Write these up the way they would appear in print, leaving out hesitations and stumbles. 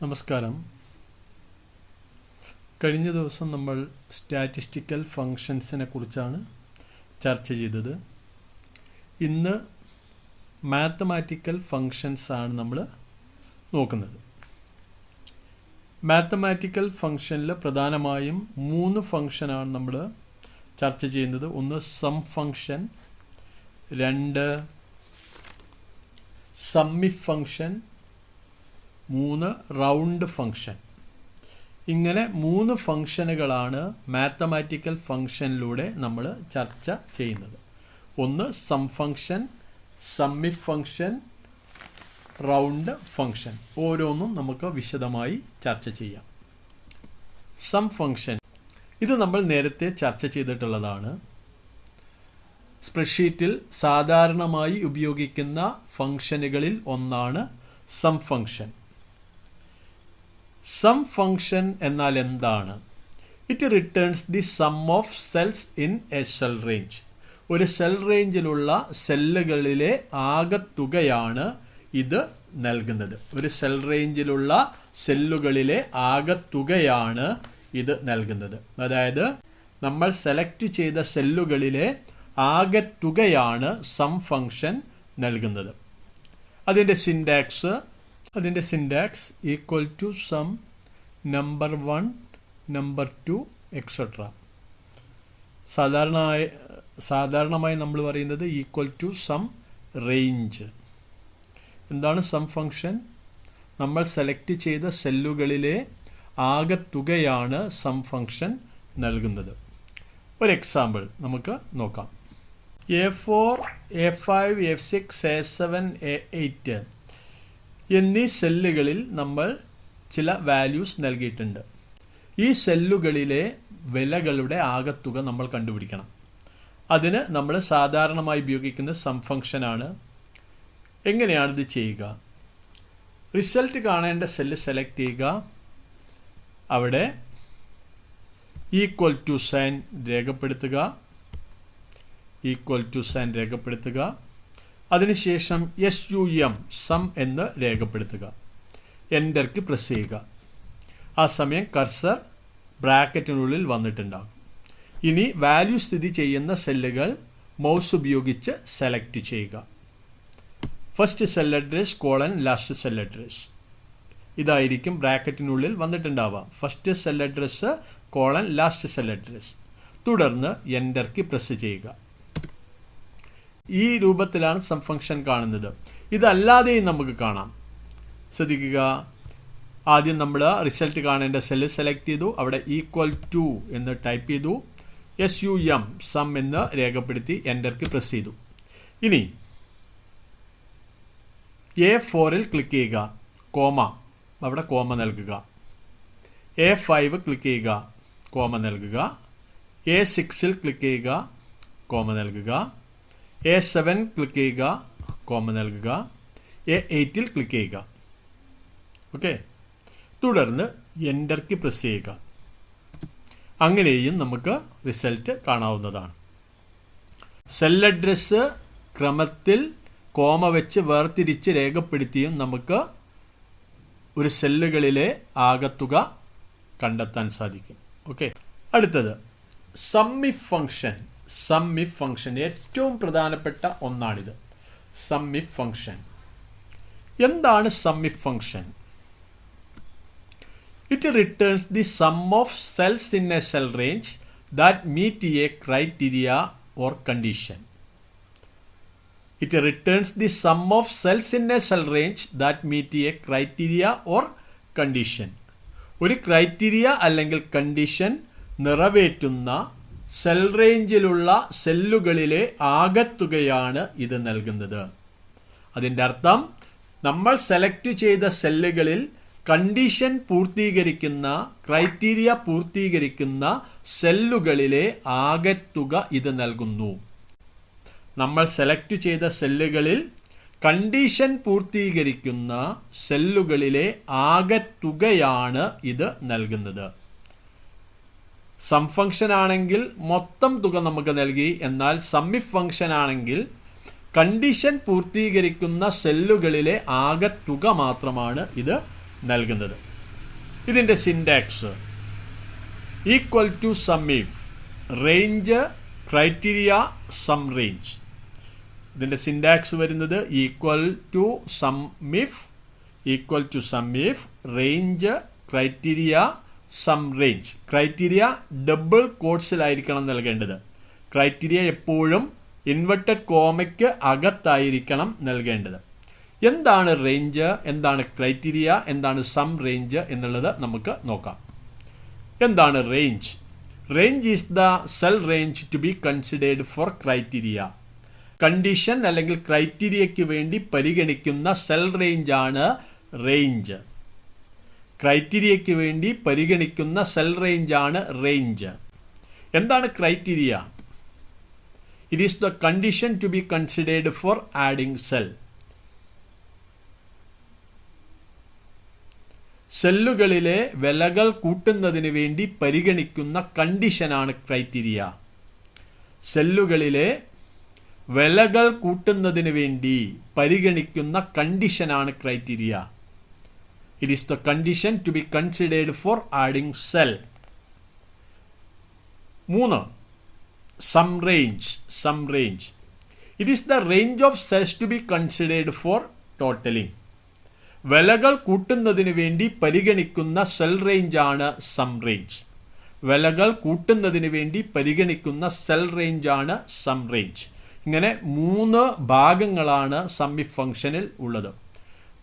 നമസ്കാരം. കഴിഞ്ഞ ദിവസം നമ്മൾ സ്റ്റാറ്റിസ്റ്റിക്കൽ ഫങ്ഷൻസിനെ കുറിച്ചാണ് ചർച്ച ചെയ്തത്. ഇന്ന് മാത്തമാറ്റിക്കൽ ഫങ്ഷൻസ് ആണ് നമ്മൾ നോക്കുന്നത്. മാത്തമാറ്റിക്കൽ ഫങ്ഷനിൽ പ്രധാനമായും 3 ഫങ്ഷനാണ് നമ്മൾ ചർച്ച ചെയ്യുന്നത്. ഒന്ന് sum function, 2 sum if function, 3 round function. ഇങ്ങനെ 3 ഫങ്ഷനുകളാണ് മാത്തമാറ്റിക്കൽ ഫങ്ഷനിലൂടെ നമ്മൾ ചർച്ച ചെയ്യുന്നത്. ഒന്ന് sum function, sum if function, round function. ഓരോന്നും നമുക്ക് വിശദമായി ചർച്ച ചെയ്യാം. സം ഫങ്ഷൻ ഇത് നമ്മൾ നേരത്തെ ചർച്ച ചെയ്തിട്ടുള്ളതാണ്. സ്പ്രെഡ്ഷീറ്റിൽ സാധാരണമായി ഉപയോഗിക്കുന്ന ഫങ്ഷനുകളിൽ ഒന്നാണ് സം ഫങ്ഷൻ. സം ഫങ്ഷൻ എന്നാൽ എന്താണ്? It returns the sum of cells in a cell range. ഒരു സെൽ റേഞ്ചിലുള്ള സെല്ലുകളിലെ ആകെത്തുകയാണ് ഇത് നൽകുന്നത്. ഒരു സെൽ റേഞ്ചിലുള്ള സെല്ലുകളിലെ ആകെത്തുകയാണ് ഇത് നൽകുന്നത്. അതായത് നമ്മൾ സെലക്ട് ചെയ്ത സെല്ലുകളിലെ ആകെത്തുകയാണ് സം ഫങ്ഷൻ നൽകുന്നത്. അതിൻ്റെ syntax equal to sum number 1, number 2 etcetera. സാധാരണമായി നമ്മൾ പറയുന്നത് ഈക്വൽ ടു സം റേഞ്ച്. എന്താണ് സം ഫങ്ഷൻ? നമ്മൾ സെലക്ട് ചെയ്ത സെല്ലുകളിലെ ആകെത്തുകയാണ് സം ഫങ്ഷൻ നൽകുന്നത്. ഒരു എക്സാമ്പിൾ നമുക്ക് നോക്കാം. A4, A5, A6, A7, A8 എന്നീ സെല്ലുകളിൽ നമ്മൾ ചില വാല്യൂസ് നൽകിയിട്ടുണ്ട്. ഈ സെല്ലുകളിലെ വിലകളുടെ ആകെത്തുക നമ്മൾ കണ്ടുപിടിക്കണം. അതിന് നമ്മൾ സാധാരണമായി ഉപയോഗിക്കുന്ന സം ഫങ്ഷനാണ്. എങ്ങനെയാണിത് ചെയ്യുക? റിസൾട്ട് കാണേണ്ട സെല്ല് സെലക്ട് ചെയ്യുക. അവിടെ ഈക്വൽ ടു സൈൻ രേഖപ്പെടുത്തുക. അതിനുശേഷം SUM സം എന്ന് രേഖപ്പെടുത്തുക. എൻ്റർക്ക് പ്രസ് ചെയ്യുക. ആ സമയം കർസർ ബ്രാക്കറ്റിനുള്ളിൽ വന്നിട്ടുണ്ടാകും. ഇനി വാല്യൂ സ്ഥിതി ചെയ്യുന്ന സെല്ലുകൾ മൗസ് ഉപയോഗിച്ച് സെലക്ട് ചെയ്യുക. First cell address colon last cell address ഇതായിരിക്കും ബ്രാക്കറ്റിനുള്ളിൽ വന്നിട്ടുണ്ടാവാം. First cell address colon last cell address. തുടർന്ന് എൻ്റർക്ക് പ്രസ് ചെയ്യുക. ഈ രൂപത്തിലാണ് സം ഫങ്ഷൻ കാണുന്നത്. ഇതല്ലാതെയും നമുക്ക് കാണാം. ശ്രദ്ധിക്കുക. ആദ്യം നമ്മൾ റിസൾട്ട് കാണേണ്ട സെല്ല് സെലക്ട് ചെയ്തു. അവിടെ ഈക്വൽ ടു എന്ന് ടൈപ്പ് ചെയ്തു. SUM സം എന്ന് രേഖപ്പെടുത്തി എൻ്റർക്ക് പ്രസ് ചെയ്തു. ഇനി A4ൽ ക്ലിക്ക് ചെയ്യുക. അവിടെ കോമ നൽകുക. A5 ക്ലിക്ക് ചെയ്യുക. കോമ നൽകുക. A6ൽ ക്ലിക്ക് ചെയ്യുക. കോമ നൽകുക. A7 ക്ലിക്ക് ചെയ്യുക. കോമ നൽകുക. A8ൽ ക്ലിക്ക് ചെയ്യുക. ഓക്കെ. തുടർന്ന് എൻ്റർക്ക് പ്രസ് ചെയ്യുക. അങ്ങനെയും നമുക്ക് റിസൾട്ട് കാണാവുന്നതാണ്. സെൽ അഡ്രസ് ക്രമത്തിൽ കോമ വെച്ച് വേർതിരിച്ച് രേഖപ്പെടുത്തിയും നമുക്ക് ഒരു സെല്ലുകളിലെ ആകെത്തുക കണ്ടെത്താൻ സാധിക്കും. ഓക്കെ. അടുത്തത് സമ്മിഫ് ഫങ്ഷൻ. ഏറ്റവും പ്രധാനപ്പെട്ട ഒന്നാണിത്. Sum if function. എന്താണ് sum if function? It returns the sum of cells in a cell range that meet a criteria or condition. It returns the sum of cells in a cell range that meet a criteria or condition. ഒരു criteria അല്ലെങ്കിൽ condition നിറവേറ്റുന്ന cell റേഞ്ചിലുള്ള സെല്ലുകളിലെ ആകെത്തുകയാണ് ഇത് നൽകുന്നത്. അതിൻ്റെ അർത്ഥം നമ്മൾ select ചെയ്ത സെല്ലുകളിൽ കണ്ടീഷൻ പൂർത്തീകരിക്കുന്ന, ക്രൈറ്റീരിയ പൂർത്തീകരിക്കുന്ന സെല്ലുകളിലെ ആകെത്തുക ഇത് നൽകുന്നു. നമ്മൾ സെലക്ട് ചെയ്ത സെല്ലുകളിൽ കണ്ടീഷൻ പൂർത്തീകരിക്കുന്ന സെല്ലുകളിലെ ആകെത്തുകയാണ് ഇത് നൽകുന്നത്. സം ഫങ്ഷൻ ആണെങ്കിൽ മൊത്തം തുക നമുക്ക് നൽകി. എന്നാൽ സമ്മിഫ് ഫങ്ഷൻ ആണെങ്കിൽ കണ്ടീഷൻ പൂർത്തീകരിക്കുന്ന സെല്ലുകളിലെ ആകെത്തുക മാത്രമാണ് ഇത് നൽകുന്നത്. ഇതിൻ്റെ syntax equal to sum if range criteria sum range. ഇതിൻ്റെ സിൻടാക്സ് വരുന്നത് equal to sum if equal to sum if range criteria sum range. Criteria double കോട്ട്സിലായിരിക്കണം നൽകേണ്ടത്. ക്രൈറ്റീരിയ എപ്പോഴും ഇൻവെർട്ടഡ് കോമയ്ക്ക് അകത്തായിരിക്കണം നൽകേണ്ടത്. എന്താണ് റേഞ്ച്, എന്താണ് ക്രൈറ്റീരിയ, എന്താണ് സം റേഞ്ച് എന്നുള്ളത് നമുക്ക് നോക്കാം. എന്താണ് range? Range is the cell range to be considered for criteria. Condition അല്ലെങ്കിൽ ക്രൈറ്റീരിയയ്ക്ക് വേണ്ടി പരിഗണിക്കുന്ന സെൽ റേഞ്ച് ആണ് റേഞ്ച്. ക്രൈറ്റീരിയയ്ക്ക് വേണ്ടി പരിഗണിക്കുന്ന സെൽ റേഞ്ച് ആണ് റേഞ്ച്. എന്താണ് criteria? It is the condition to be considered for adding cell. സെല്ലുകളിലെ വിലകൾ കൂട്ടുന്നതിന് വേണ്ടി പരിഗണിക്കുന്ന കണ്ടീഷനാണ് ക്രൈറ്റീരിയ. സെല്ലുകളിലെ വിലകൾ കൂട്ടുന്നതിന് വേണ്ടി പരിഗണിക്കുന്ന കണ്ടീഷനാണ് criteria. It is the condition to be considered for adding cell. 3. Sum range. Sum range it is the range of cells to be considered for totalling. വിലകൾ കൂട്ടുന്നതിന് വേണ്ടി പരിഗണിക്കുന്ന സെൽ റേഞ്ച് ആണ് സം റേഞ്ച്. വിലകൾ കൂട്ടുന്നതിന് വേണ്ടി പരിഗണിക്കുന്ന സെൽ റേഞ്ച് ആണ് സം റേഞ്ച്. ഇങ്ങനെ 3 ഭാഗങ്ങളാണ് സം ഇഫ് ഫംഗ്ഷനിൽ ഉള്ളത്.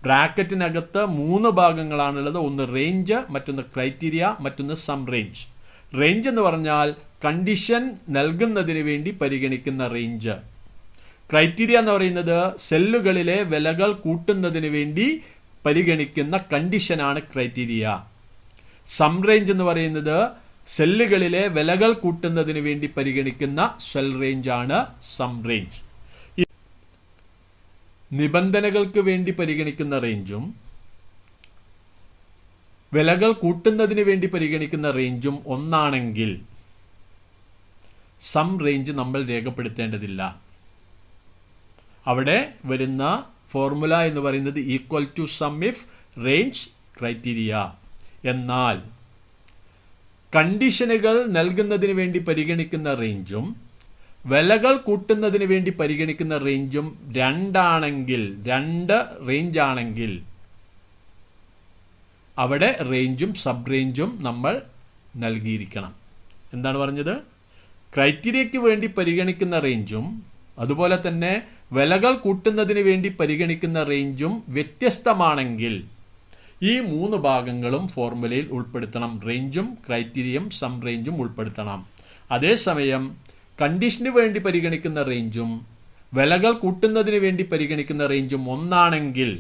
ബ്രാക്കറ്റിനകത്ത് 3 ഭാഗങ്ങളാണുള്ളത്. ഒന്ന് റേഞ്ച്, മറ്റൊന്ന് ക്രൈറ്റീരിയ, മറ്റൊന്ന് സം റേഞ്ച്. റേഞ്ച് എന്ന് പറഞ്ഞാൽ കണ്ടീഷൻ നൽകുന്നതിന് വേണ്ടി പരിഗണിക്കുന്ന റേഞ്ച്. ക്രൈറ്റീരിയ എന്ന് പറയുന്നത് സെല്ലുകളിലെ വിലകൾ കൂട്ടുന്നതിന് വേണ്ടി പരിഗണിക്കുന്ന കണ്ടീഷനാണ് ക്രൈറ്റീരിയ. സം റേഞ്ച് എന്ന് പറയുന്നത് സെല്ലുകളിലെ വിലകൾ കൂട്ടുന്നതിന് വേണ്ടി പരിഗണിക്കുന്ന സെൽ റേഞ്ച് ആണ് സം റേഞ്ച്. നിബന്ധനകൾക്ക് വേണ്ടി പരിഗണിക്കുന്ന റേഞ്ചും വിലകൾ കൂട്ടുന്നതിന് വേണ്ടി പരിഗണിക്കുന്ന റേഞ്ചും ഒന്നാണെങ്കിൽ സം റേഞ്ച് നമ്മൾ രേഖപ്പെടുത്തേണ്ടതില്ല. അവിടെ വരുന്ന ഫോർമുല എന്ന് പറയുന്നത് equal to sum if range criteria. എന്നാൽ കണ്ടീഷനുകൾ നൽകുന്നതിന് വേണ്ടി പരിഗണിക്കുന്ന റേഞ്ചും വിലകൾ കൂട്ടുന്നതിന് വേണ്ടി പരിഗണിക്കുന്ന റേഞ്ചും 2 റേഞ്ച് ആണെങ്കിൽ അവിടെ റേഞ്ചും സബ് റേഞ്ചും നമ്മൾ നൽകിയിരിക്കണം. എന്താണ് പറഞ്ഞത്? ക്രൈറ്റീരിയയ്ക്ക് വേണ്ടി പരിഗണിക്കുന്ന റേഞ്ചും അതുപോലെ തന്നെ വിലകൾ കൂട്ടുന്നതിന് വേണ്ടി പരിഗണിക്കുന്ന റേഞ്ചും വ്യത്യസ്തമാണെങ്കിൽ ഈ 3 ഭാഗങ്ങളും ഫോർമുലയിൽ ഉൾപ്പെടുത്തണം. റേഞ്ചും ക്രൈറ്റീരിയയും സം റേഞ്ചും ഉൾപ്പെടുത്തണം. അതേസമയം കണ്ടീഷന് വേണ്ടി പരിഗണിക്കുന്ന റേഞ്ചും വിലകൾ കൂട്ടുന്നതിന് വേണ്ടി പരിഗണിക്കുന്ന റേഞ്ചും ഒന്നാണെങ്കിൽ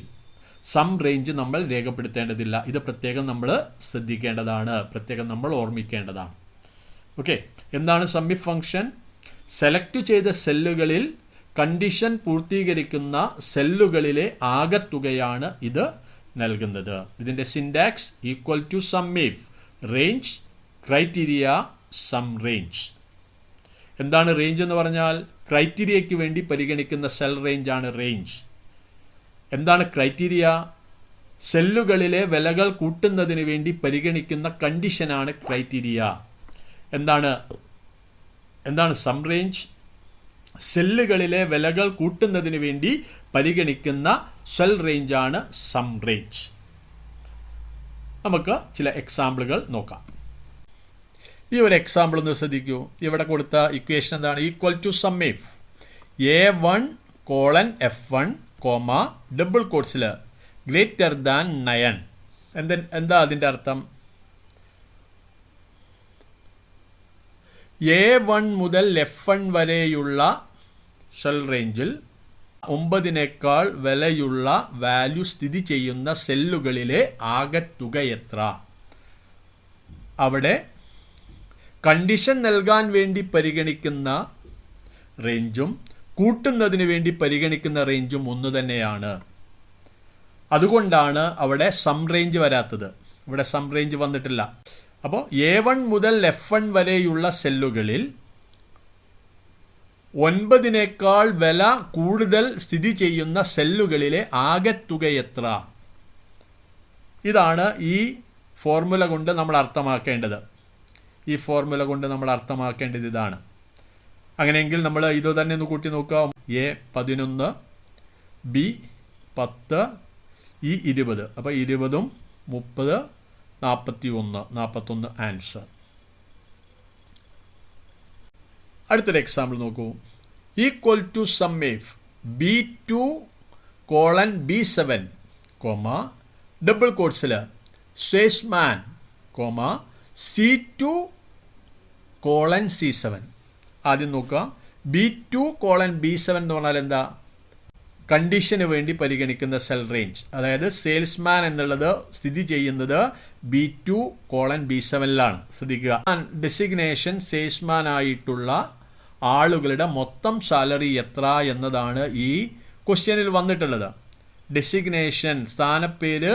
സം റേഞ്ച് നമ്മൾ രേഖപ്പെടുത്തേണ്ടതില്ല. ഇത് പ്രത്യേകം നമ്മൾ ശ്രദ്ധിക്കേണ്ടതാണ്, പ്രത്യേകം നമ്മൾ ഓർമ്മിക്കേണ്ടതാണ്. ഓക്കെ, എന്താണ് സം ഇഫ് ഫംഗ്ഷൻ? സെലക്ട് ചെയ്ത സെല്ലുകളിൽ കണ്ടീഷൻ പൂർത്തീകരിക്കുന്ന സെല്ലുകളിലെ ആകെത്തുകയാണ് ഇത് നൽകുന്നത്. ഇതിൻ്റെ syntax equal to sum if range criteria sum range. എന്താണ് റേഞ്ച് എന്ന് പറഞ്ഞാൽ? ക്രൈറ്റീരിയയ്ക്ക് വേണ്ടി പരിഗണിക്കുന്ന സെൽ റേഞ്ച് ആണ് റേഞ്ച്. എന്താണ് ക്രൈറ്റീരിയ? സെല്ലുകളിലെ വിലകൾ കൂട്ടുന്നതിന് വേണ്ടി പരിഗണിക്കുന്ന കണ്ടീഷനാണ് ക്രൈറ്റീരിയ. എന്താണ് സം റേഞ്ച്? സെല്ലുകളിലെ വിലകൾ കൂട്ടുന്നതിന് വേണ്ടി പരിഗണിക്കുന്ന സെൽ റേഞ്ച് ആണ് സം റേഞ്ച്. നമുക്ക് ചില എക്സാമ്പിളുകൾ നോക്കാം. ഈ ഒരു എക്സാമ്പിൾ ഒന്ന് ശ്രദ്ധിക്കൂ. ഇവിടെ കൊടുത്ത ഇക്വേഷൻ എന്താണ്? Equal to sum if A1:F1, double കോട്ട്സിൽ ഗ്രേറ്റർ ദാൻ 9. എന്താ അതിൻ്റെ അർത്ഥം? A1 മുതൽ F1 വരെയുള്ള സെൽ റേഞ്ചിൽ 9നേക്കാൾ വിലയുള്ള വാല്യൂ സ്ഥിതി ചെയ്യുന്ന സെല്ലുകളിലെ ആകെത്തുക എത്ര? അവിടെ കണ്ടീഷൻ നൽകാൻ വേണ്ടി പരിഗണിക്കുന്ന റേഞ്ചും കൂട്ടുന്നതിന് വേണ്ടി പരിഗണിക്കുന്ന റേഞ്ചും ഒന്ന് തന്നെയാണ്. അതുകൊണ്ടാണ് അവിടെ സം റേഞ്ച് വരാത്തത്. ഇവിടെ സം റേഞ്ച് വന്നിട്ടില്ല. അപ്പോൾ A1 മുതൽ F1 വരെയുള്ള സെല്ലുകളിൽ 9നേക്കാൾ വില കൂടുതൽ സ്ഥിതി ചെയ്യുന്ന സെല്ലുകളിലെ ആകെത്തുക എത്ര? ഇതാണ് ഈ ഫോർമുല കൊണ്ട് നമ്മൾ അർത്ഥമാക്കേണ്ടത്. ഈ ഫോർമുല കൊണ്ട് നമ്മൾ അർത്ഥമാക്കേണ്ടത് ഇതാണ്. അങ്ങനെയെങ്കിൽ നമ്മൾ ഇത് തന്നെ ഒന്ന് കൂട്ടി നോക്കുക. A 11, B 10, E 20. അപ്പോൾ 20, 30, 41 ആൻസർ. അടുത്തൊരു എക്സാമ്പിൾ നോക്കൂ. Equal to sum if B2 B7, double കോട്ട്സിൽ സെയിൽസ്മാൻ, C2 C7. ആദ്യം നോക്കുക. B2 B7 എന്ന് പറഞ്ഞാൽ എന്താ? കണ്ടീഷന് വേണ്ടി പരിഗണിക്കുന്ന സെൽ റേഞ്ച്. അതായത് സെയിൽസ്മാൻ എന്നുള്ളത് സ്ഥിതി ചെയ്യുന്നത് B2 B7ലാണ്. ശ്രദ്ധിക്കുക, ഡെസിഗ്നേഷൻ സെയിൽസ്മാൻ ആയിട്ടുള്ള ആളുകളുടെ മൊത്തം സാലറി എത്ര എന്നതാണ് ഈ ക്വസ്റ്റ്യനിൽ വന്നിട്ടുള്ളത്. ഡെസിഗ്നേഷൻ സ്ഥാനപ്പേര്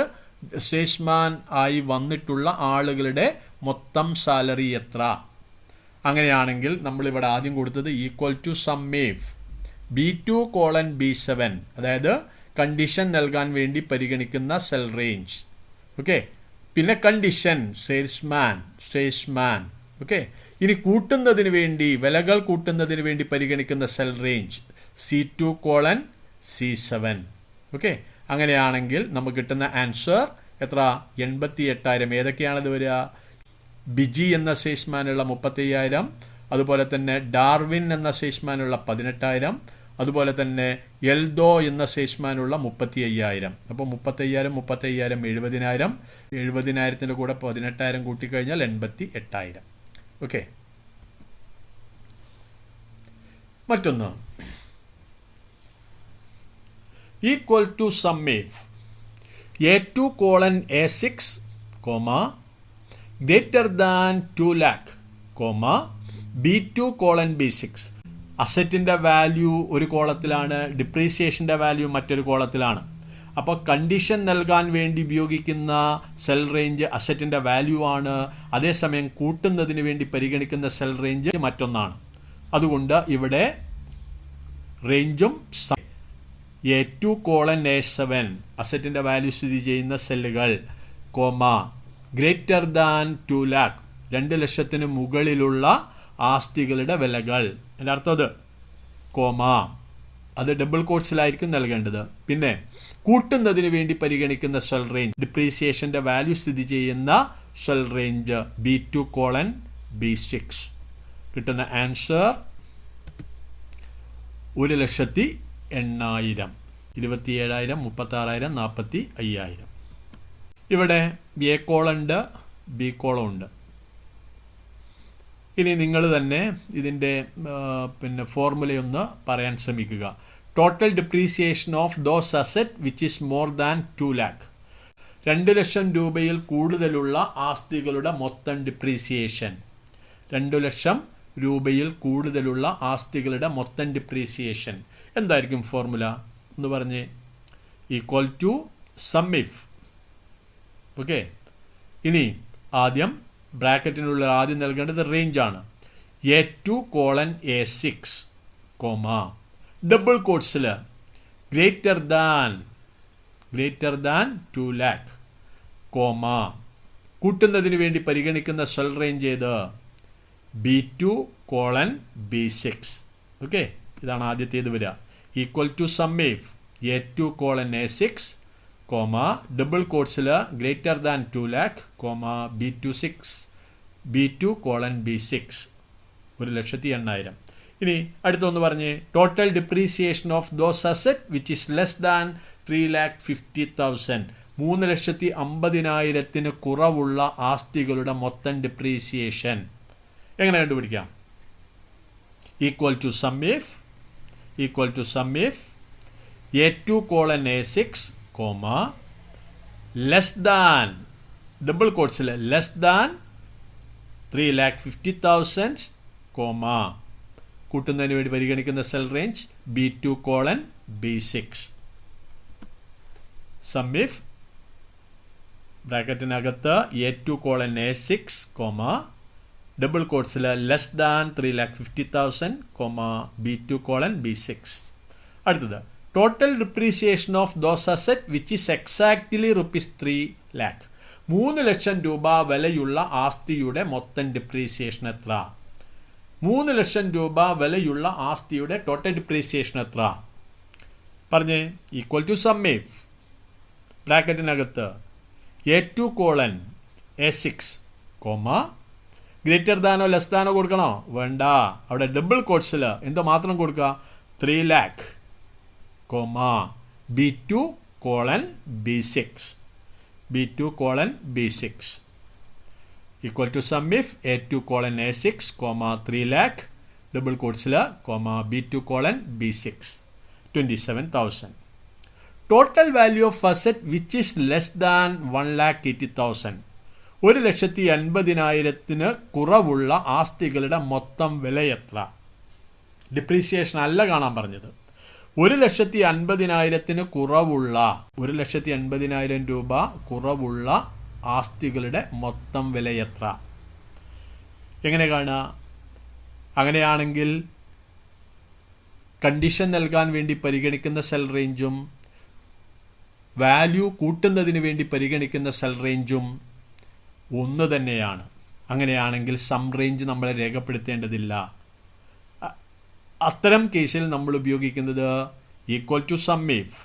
സെയിൽസ്മാൻ ആയി വന്നിട്ടുള്ള ആളുകളുടെ മൊത്തം സാലറി എത്ര. അങ്ങനെയാണെങ്കിൽ നമ്മളിവിടെ ആദ്യം കൊടുത്തത് equal to sum if B2 B7, അതായത് കണ്ടീഷൻ നൽകാൻ വേണ്ടി പരിഗണിക്കുന്ന സെൽ റേഞ്ച്. ഓക്കെ, പിന്നെ കണ്ടീഷൻ സെയിൽസ്മാൻ. ഓക്കെ, ഇനി കൂട്ടുന്നതിന് വേണ്ടി, വിലകൾ കൂട്ടുന്നതിന് വേണ്ടി പരിഗണിക്കുന്ന cell range C2 C7. Okay, അങ്ങനെയാണെങ്കിൽ നമുക്ക് കിട്ടുന്ന ആൻസർ എത്ര? 88,000. ഏതൊക്കെയാണത് വരിക? ബിജി എന്ന സെയിൽസ്മാനുള്ള 35,000, അതുപോലെ തന്നെ ഡാർവിൻ എന്ന സെയിൽസ്മാനുള്ള 18,000, അതുപോലെ തന്നെ എൽദോ എന്ന സെയിൽസ്മാനുള്ള 35,000. അപ്പോൾ 35,000 70,000, 70,000 കൂടെ 18,000 കൂട്ടിക്കഴിഞ്ഞാൽ 88,000. ഓക്കെ, മറ്റൊന്ന് equal to sum if A2 A6, greater than 2 lakh, B2 B6. അസറ്റിൻ്റെ വാല്യൂ ഒരു കോളത്തിലാണ്, ഡിപ്രീസിയേഷൻ്റെ വാല്യൂ മറ്റൊരു കോളത്തിലാണ്. അപ്പോൾ കണ്ടീഷൻ നൽകാൻ വേണ്ടി ഉപയോഗിക്കുന്ന സെൽ റേഞ്ച് അസറ്റിൻ്റെ വാല്യൂ ആണ്. അതേസമയം കൂട്ടുന്നതിന് വേണ്ടി പരിഗണിക്കുന്ന സെൽ റേഞ്ച് മറ്റൊന്നാണ്. അതുകൊണ്ട് ഇവിടെ റേഞ്ചും A2 A7 അസറ്റിൻ്റെ വാല്യൂ സ്ഥിതി ചെയ്യുന്ന സെല്ലുകൾ, ഗ്രേറ്റർ ദാൻ 2 lakh 2 ലക്ഷത്തിന് മുകളിലുള്ള ആസ്തികളുടെ വിലകൾ. എൻ്റെ അർത്ഥം അത് അത് ഡബിൾ കോട്ട്സിലായിരിക്കും നൽകേണ്ടത്. പിന്നെ കൂട്ടുന്നതിന് വേണ്ടി പരിഗണിക്കുന്ന സെൽ റേഞ്ച്, ഡിപ്രീസിയേഷൻ്റെ വാല്യൂ സ്ഥിതി ചെയ്യുന്ന സെൽ റേഞ്ച് B2 B6. കിട്ടുന്ന ആൻസർ 1,80,000, 27,000, 36,000, 45,000. ഇവിടെ A കോളുണ്ട്, B കോളുണ്ട്. ഇനി നിങ്ങൾ തന്നെ ഇതിൻ്റെ പിന്നെ ഫോർമുലയൊന്ന് പറയാൻ ശ്രമിക്കുക. Total depreciation of those asset which is more than 2 lakh. 2 ലക്ഷം രൂപയിൽ കൂടുതലുള്ള ആസ്തികളുടെ മൊത്തം ഡിപ്രീസിയേഷൻ. 2 ലക്ഷം രൂപയിൽ കൂടുതലുള്ള ആസ്തികളുടെ മൊത്തം ഡിപ്രീസിയേഷൻ എന്തായിരിക്കും ഫോർമുല എന്ന് പറഞ്ഞ്? Equal to sum if. Okay, ഇനി ആദ്യം ബ്രാക്കറ്റിനുള്ള ആദ്യം നൽകേണ്ടത് റേഞ്ചാണ്. A2 A6, ഡബിൾ കോട്ട്സിൽ ഗ്രേറ്റർ ദാൻ 2 lakh, കൂട്ടുന്നതിന് വേണ്ടി പരിഗണിക്കുന്ന സെൽ റേഞ്ച് ഏത്? B2 B6. ഓക്കെ, ഇതാണ് ആദ്യത്തേത് വരിക. Equal to sum if A2 A6, double കോട്ട്സിൽ greater than 2 lakh, B2 B6, 1,80,000. ഇനി അടുത്തൊന്ന് പറഞ്ഞ് total depreciation of those asset which is less than 3,50,000. 3,50,000 കുറവുള്ള ആസ്തികളുടെ മൊത്തം ഡിപ്രീസിയേഷൻ എങ്ങനെ കണ്ടുപിടിക്കാം? Equal to sum if A2 A6, less than, double കോട്ട്സിൽ ലെസ് ദാൻ 3,50,000, കൂട്ടുന്നതിന് വേണ്ടി പരിഗണിക്കുന്ന cell range B2 B6. Sum if ബ്രാക്കറ്റിനകത്ത് A2 A6, ഡബിൾ കോട്ട്സിൽ ലെസ് ദാൻ 3,50,000, B2 B6. അടുത്തത് total depreciation of those asset which is exactly ₹3 lakh. 3 ലക്ഷം രൂപ വിലയുള്ള ആസ്തിയുടെ മൊത്തം ഡിപ്രീസിയേഷൻ എത്ര? 3 ലക്ഷം രൂപ വിലയുള്ള ആസ്തിയുടെ ടോട്ടൽ ഡിപ്രീസിയേഷൻ എത്ര? പറഞ്ഞേ. ഈക്വൽ ടു സം ഇഫ് ബ്രാക്കറ്റിനകത്ത് A2 colon A6 comma greater ദാനോ ലെസ് ദാനോ കൊടുക്കണോ? വേണ്ട. അവിടെ ഡബിൾ കോട്ട്സിൽ എന്ത് മാത്രം കൊടുക്കുക? 3 lakh comma B2 colon B6 B2 colon B6 equal to sum if A2 colon A6 comma 3 lakh double കോട്ട്സിൽ comma B2 colon B6 27,000. Total value of asset which is less than 1,80,000. 1,80,000 കുറവുള്ള ആസ്തികളുടെ മൊത്തം വില എത്ര? Depreciation അല്ല കാണാൻ പറഞ്ഞത്. 1,80,000 കുറവുള്ള 1,80,000 രൂപ കുറവുള്ള ആസ്തികളുടെ മൊത്തം വില എത്ര? എങ്ങനെ കാണുക? അങ്ങനെയാണെങ്കിൽ കണ്ടീഷൻ നൽകാൻ വേണ്ടി പരിഗണിക്കുന്ന സെൽ റേഞ്ചും വാല്യൂ കൂട്ടുന്നതിന് വേണ്ടി പരിഗണിക്കുന്ന സെൽ റേഞ്ചും ഒന്ന് തന്നെയാണ്. അങ്ങനെയാണെങ്കിൽ സം റേഞ്ച് നമ്മൾ രേഖപ്പെടുത്തേണ്ടതില്ല. അത്തരം കേസിൽ നമ്മൾ ഉപയോഗിക്കുന്നത് equal to sum if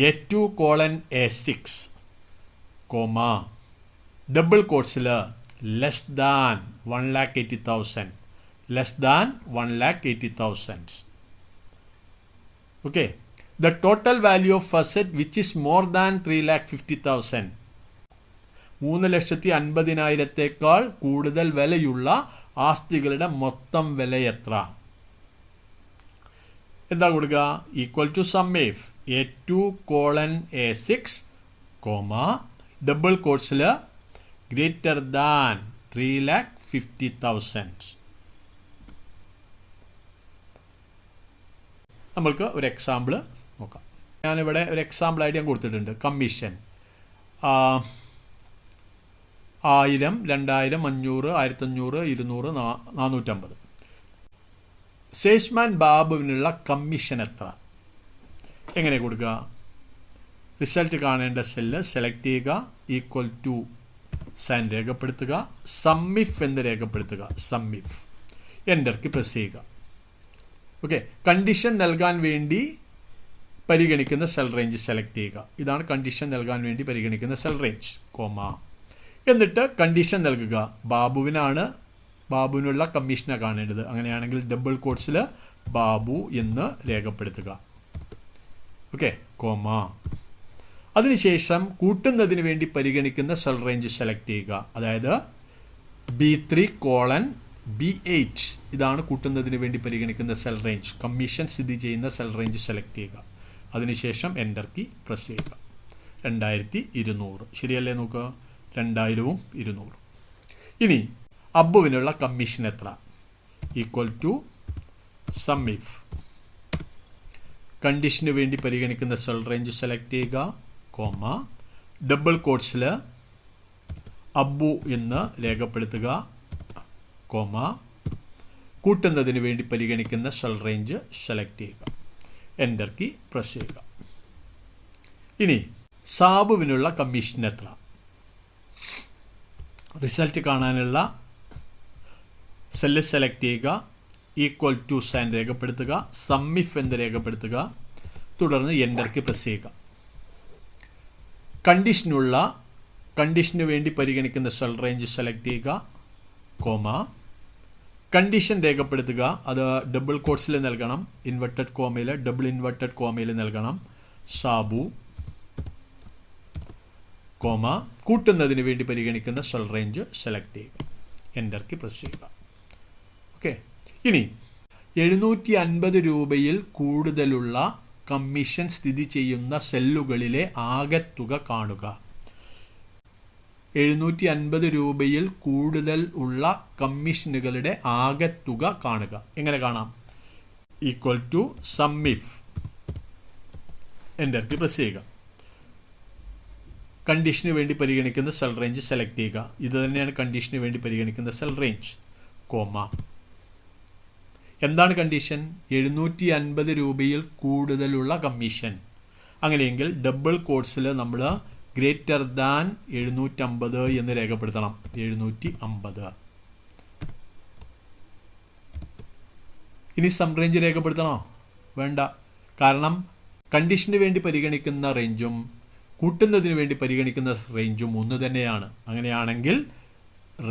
A2 colon A6 comma double കോട്ട്സിൽ less than 1,80,000 less than 1,80,000. Okay. The total value of asset which is more than 3,50,000. 3,50,000 കൂടുതൽ വിലയുള്ള ആസ്തികളുടെ മൊത്തം വില എത്ര? എന്താ കൊടുക്കുക? Equal to sum if A2 colon A6 comma double കോട്ട്സിൽ greater than 3,50,000. നമ്മൾക്ക് ഒരു എക്സാമ്പിൾ നോക്കാം. ഞാനിവിടെ ഒരു എക്സാമ്പിൾ ആയിട്ട് ഞാൻ കൊടുത്തിട്ടുണ്ട്. കമ്മീഷൻ 1000, 2000, 500, 1500, 200, 450. സെയിൽസ്മാൻ ബാബുവിനുള്ള കമ്മീഷൻ എത്ര? എങ്ങനെ കൊടുക്കുക? റിസൾട്ട് കാണേണ്ട സെല്ല് സെലക്ട് ചെയ്യുക. ഈക്വൽ ടു സൈൻ രേഖപ്പെടുത്തുക. സം ഇഫ് എന്ന് രേഖപ്പെടുത്തുക. സം ഇഫ് എൻ്റർക്ക് പ്രസ് ചെയ്യുക. ഓക്കെ. കണ്ടീഷൻ നൽകാൻ വേണ്ടി പരിഗണിക്കുന്ന സെൽ റേഞ്ച് സെലക്ട് ചെയ്യുക. ഇതാണ് കണ്ടീഷൻ നൽകാൻ വേണ്ടി പരിഗണിക്കുന്ന സെൽ റേഞ്ച് കോമ. എന്നിട്ട് കണ്ടീഷൻ നൽകുക. ബാബുവിനുള്ള കമ്മീഷനാണ് കാണേണ്ടത്. അങ്ങനെയാണെങ്കിൽ ഡബിൾ കോട്ട്സിൽ ബാബു എന്ന് രേഖപ്പെടുത്തുക. ഓക്കെ. കോമ. അതിനുശേഷം കൂട്ടുന്നതിന് വേണ്ടി പരിഗണിക്കുന്ന സെൽ റേഞ്ച് സെലക്ട് ചെയ്യുക. അതായത് B3 കോളൻ B8 ഇതാണ് കൂട്ടുന്നതിന് വേണ്ടി പരിഗണിക്കുന്ന സെൽ റേഞ്ച്. കമ്മീഷൻ സ്ഥിതി ചെയ്യുന്ന സെൽ റേഞ്ച് സെലക്ട് ചെയ്യുക. അതിനുശേഷം എൻ്റർ കീ പ്രസ് ചെയ്യുക. 2,200 ശരിയല്ലേ? നോക്കുക. 2,000ഉം 200. ഇനി അബ്ബുവിനുള്ള കമ്മീഷൻ എത്ര? ഈക്വൽ ടു സം ഇഫ് കണ്ടീഷന് വേണ്ടി പരിഗണിക്കുന്ന സെൽ റേഞ്ച് സെലക്ട് ചെയ്യുക. കോമ ഡബിൾ കോട്ട്സിൽ അബ്ബു എന്ന് രേഖപ്പെടുത്തുക. കോമ കൂട്ടുന്നതിന് വേണ്ടി പരിഗണിക്കുന്ന സെൽ റേഞ്ച് സെലക്ട് ചെയ്യുക. എൻ്റർ കീ പ്രസ് ചെയ്യുക. ഇനി സാബുവിനുള്ള കമ്മീഷൻ എത്ര? റിസൾട്ട് കാണാനുള്ള സെല്ല് സെലക്ട് ചെയ്യുക. ഈക്വൽ ടു സൈൻ രേഖപ്പെടുത്തുക. സം ഇഫ് എന്ന് രേഖപ്പെടുത്തുക. തുടർന്ന് എൻ്റർ കീ പ്രസ് ചെയ്യുക. കണ്ടീഷന് വേണ്ടി പരിഗണിക്കുന്ന സെൽ റേഞ്ച് സെലക്ട് ചെയ്യുക. കോമ കണ്ടീഷൻ രേഖപ്പെടുത്തുക. അത് ഡബിൾ കോട്ട്സിൽ നൽകണം. ഇൻവെർട്ടഡ് കോമയിൽ ഡബിൾ ഇൻവെർട്ടഡ് കോമയിൽ നൽകണം. സാബു കോമ കൂട്ടുന്നതിന് വേണ്ടി പരിഗണിക്കുന്ന സെൽ റേഞ്ച് സെലക്ട് ചെയ്യുക. എൻ്റർ കീ പ്രസ് ചെയ്യുക. ഓക്കെ. ഇനി 750 രൂപയിൽ കൂടുതലുള്ള കമ്മീഷൻ സ്ഥിതി ചെയ്യുന്ന സെല്ലുകളിലെ ആകെത്തുക കാണുക. 750 രൂപയിൽ കൂടുതൽ ഉള്ള കമ്മീഷനുകളുടെ ആകെത്തുക കാണുക. എങ്ങനെ കാണാം? Equal to sum if enter key press ചെയ്യുക. കണ്ടീഷന് വേണ്ടി പരിഗണിക്കുന്ന സെൽ റേഞ്ച് സെലക്ട് ചെയ്യുക. ഇത് തന്നെയാണ് കണ്ടീഷന് വേണ്ടി പരിഗണിക്കുന്ന സെൽ റേഞ്ച്. കോമ എന്താണ് കണ്ടീഷൻ? 750 രൂപയിൽ കൂടുതലുള്ള കമ്മീഷൻ. അങ്ങനെയെങ്കിൽ ഡബിൾ കോട്ട്സിൽ നമ്മൾ ഗ്രേറ്റർ ദാൻ 750 എന്ന് രേഖപ്പെടുത്തണം. 750. ഇനി സം റേഞ്ച് രേഖപ്പെടുത്തണോ? വേണ്ട. കാരണം കണ്ടീഷന് വേണ്ടി പരിഗണിക്കുന്ന റേഞ്ചും കൂട്ടുന്നതിന് വേണ്ടി പരിഗണിക്കുന്ന റേഞ്ചും ഒന്ന് തന്നെയാണ്. അങ്ങനെയാണെങ്കിൽ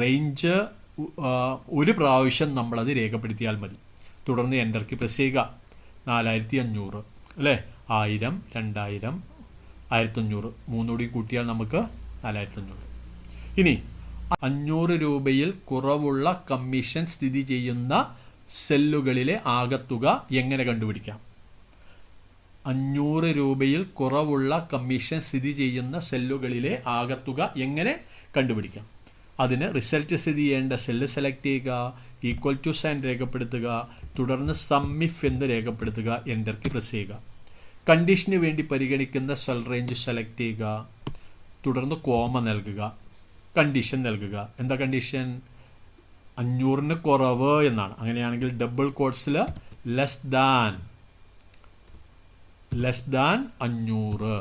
റേഞ്ച് ഒരു പ്രാവശ്യം നമ്മളത് രേഖപ്പെടുത്തിയാൽ മതി. തുടർന്ന് എൻ്റർ കീ പ്രസ് ചെയ്യുക. 4500 അല്ലേ? 1000, 2000, 1500 മൂന്നുകൂടി കൂട്ടിയാൽ നമുക്ക് 4500. ഇനി 500 രൂപയിൽ കുറവുള്ള കമ്മീഷൻ സ്ഥിതി ചെയ്യുന്ന സെല്ലുകളിലെ ആകത്തുക എങ്ങനെ കണ്ടുപിടിക്കാം? 500 രൂപയിൽ കുറവുള്ള കമ്മീഷൻ സ്ഥിതി ചെയ്യുന്ന സെല്ലുകളിലെ ആകത്തുക എങ്ങനെ കണ്ടുപിടിക്കാം? അതിന് റിസൾട്ട് സ്ഥിതി ചെയ്യേണ്ട സെല്ല് സെലക്ട് ചെയ്യുക, ഈക്വൽ ടു സൈൻ രേഖപ്പെടുത്തുക, തുടർന്ന് സമ്മിഫ് എന്ന് രേഖപ്പെടുത്തുക, എൻ്റർ കീ പ്രസ് ചെയ്യുക. കണ്ടീഷന് വേണ്ടി പരിഗണിക്കുന്ന സെൽ റേഞ്ച് സെലക്ട് ചെയ്യുക, തുടർന്ന് കോമ നൽകുക, കണ്ടീഷൻ നൽകുക. എന്താ കണ്ടീഷൻ? 500-ന് കുറവ് എന്നാണ്. അങ്ങനെയാണെങ്കിൽ ഡബിൾ കോട്ട്സിൽ ലെസ് ദാൻ 500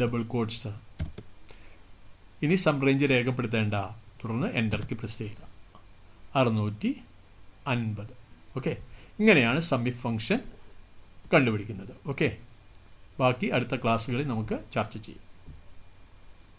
ഡബിൾ കോട്ട്സ്. ഇനി സം റേഞ്ച് രേഖപ്പെടുത്തേണ്ട. തുടർന്ന് എൻ്റർ കീ പ്രസ് ചെയ്യുക. 650. ഓക്കെ, ഇങ്ങനെയാണ് സമ്മിഫ് ഫംഗ്ഷൻ കണ്ടുപിടിക്കുന്നത്. ഓക്കെ, ബാക്കി അടുത്ത ക്ലാസ്സുകളിൽ നമുക്ക് ചർച്ച ചെയ്യാം.